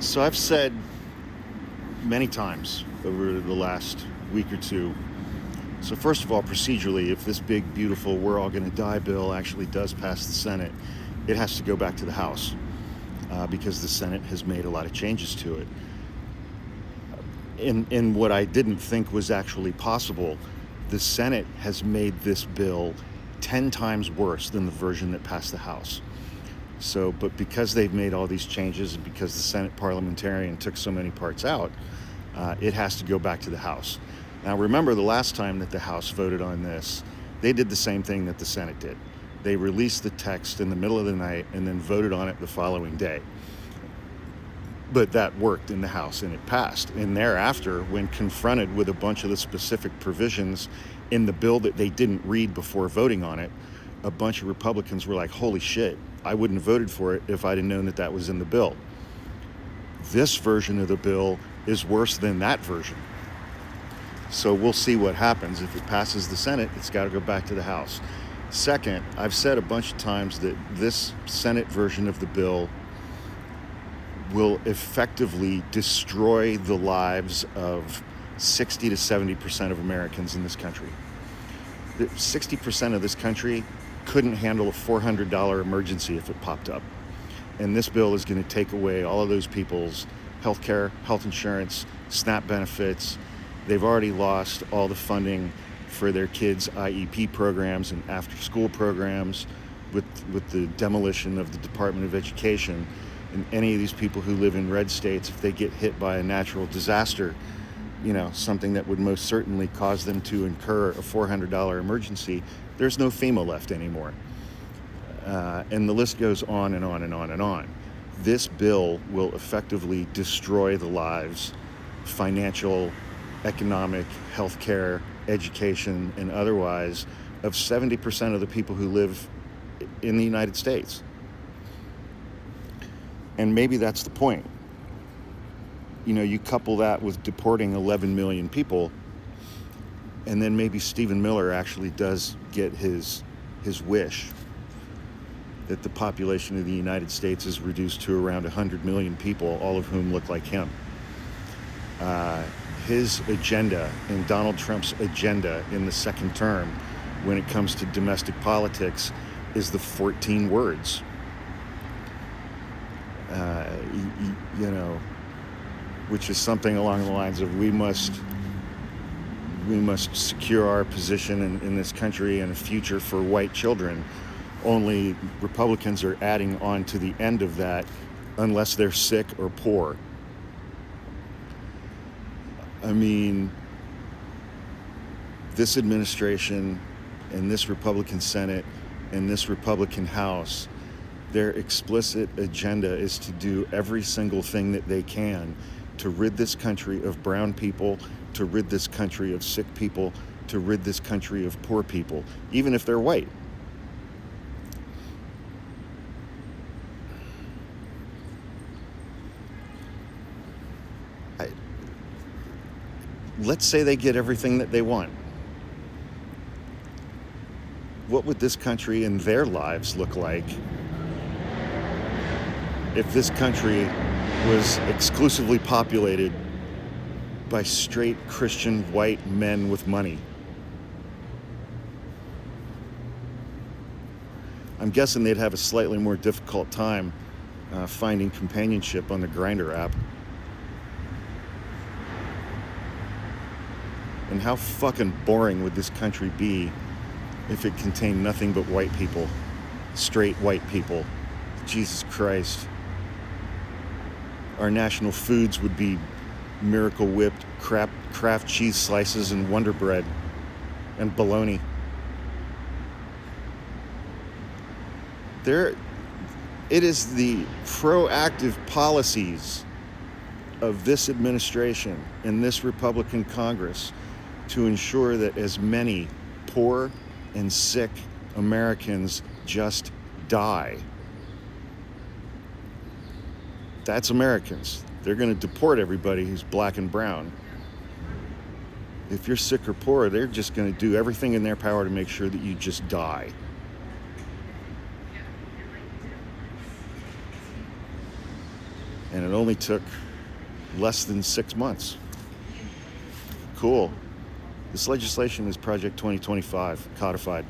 So I've said many times over the last week or two. So first of all, procedurally, if this big, beautiful, we're all going to die bill actually does pass the Senate, it has to go back to the House because the Senate has made a lot of changes to it. In what I didn't think was actually possible, the Senate has made this bill 10 times worse than the version that passed the House. So, but because they've made all these changes and because the Senate parliamentarian took so many parts out, it has to go back to the House. Now, remember the last time that the House voted on this, they did the same thing that the Senate did. They released the text in the middle of the night and then voted on it the following day. But that worked in the House and it passed. And thereafter, when confronted with a bunch of the specific provisions in the bill that they didn't read before voting on it, a bunch of Republicans were like, holy shit, I wouldn't have voted for it if I'd have known that that was in the bill. This version of the bill is worse than that version. So we'll see what happens. If it passes the Senate, it's got to go back to the House. Second, I've said a bunch of times that this Senate version of the bill will effectively destroy the lives of 60 to 70% of Americans in this country. 60% of this country couldn't handle a $400 emergency if it popped up. And this bill is going to take away all of those people's health care, health insurance, SNAP benefits. They've already lost all the funding for their kids' IEP programs and after-school programs with the demolition of the Department of Education. And any of these people who live in red states, if they get hit by a natural disaster, something that would most certainly cause them to incur a $400 emergency, there's no FEMA left anymore. And the list goes on and on and on and on. This bill will effectively destroy the lives, financial, economic, healthcare, education, and otherwise, of 70% of the people who live in the United States. And maybe that's the point. You couple that with deporting 11 million people, and then maybe Stephen Miller actually does get his wish that the population of the United States is reduced to around 100 million people, all of whom look like him. His agenda and Donald Trump's agenda in the second term when it comes to domestic politics is the 14 words. Which is something along the lines of we must secure our position in this country and a future for white children. Only Republicans are adding on to the end of that, unless they're sick or poor. I mean, this administration and this Republican Senate and this Republican House, their explicit agenda is to do every single thing that they can to rid this country of brown people, to rid this country of sick people, to rid this country of poor people, even if they're white. Let's say they get everything that they want. What would this country and their lives look like if this country was exclusively populated by straight Christian white men with money? I'm guessing they'd have a slightly more difficult time finding companionship on the Grindr app. And how fucking boring would this country be if it contained nothing but white people, straight white people? Jesus Christ. Our national foods would be Miracle Whipped, Kraft cheese slices, and Wonder Bread, and bologna. It is the proactive policies of this administration and this Republican Congress to ensure that as many poor and sick Americans just die. That's Americans. They're going to deport everybody who's black and brown. If you're sick or poor, they're just going to do everything in their power to make sure that you just die. And And it only took less than 6 months. Cool. This legislation is Project 2025, codified.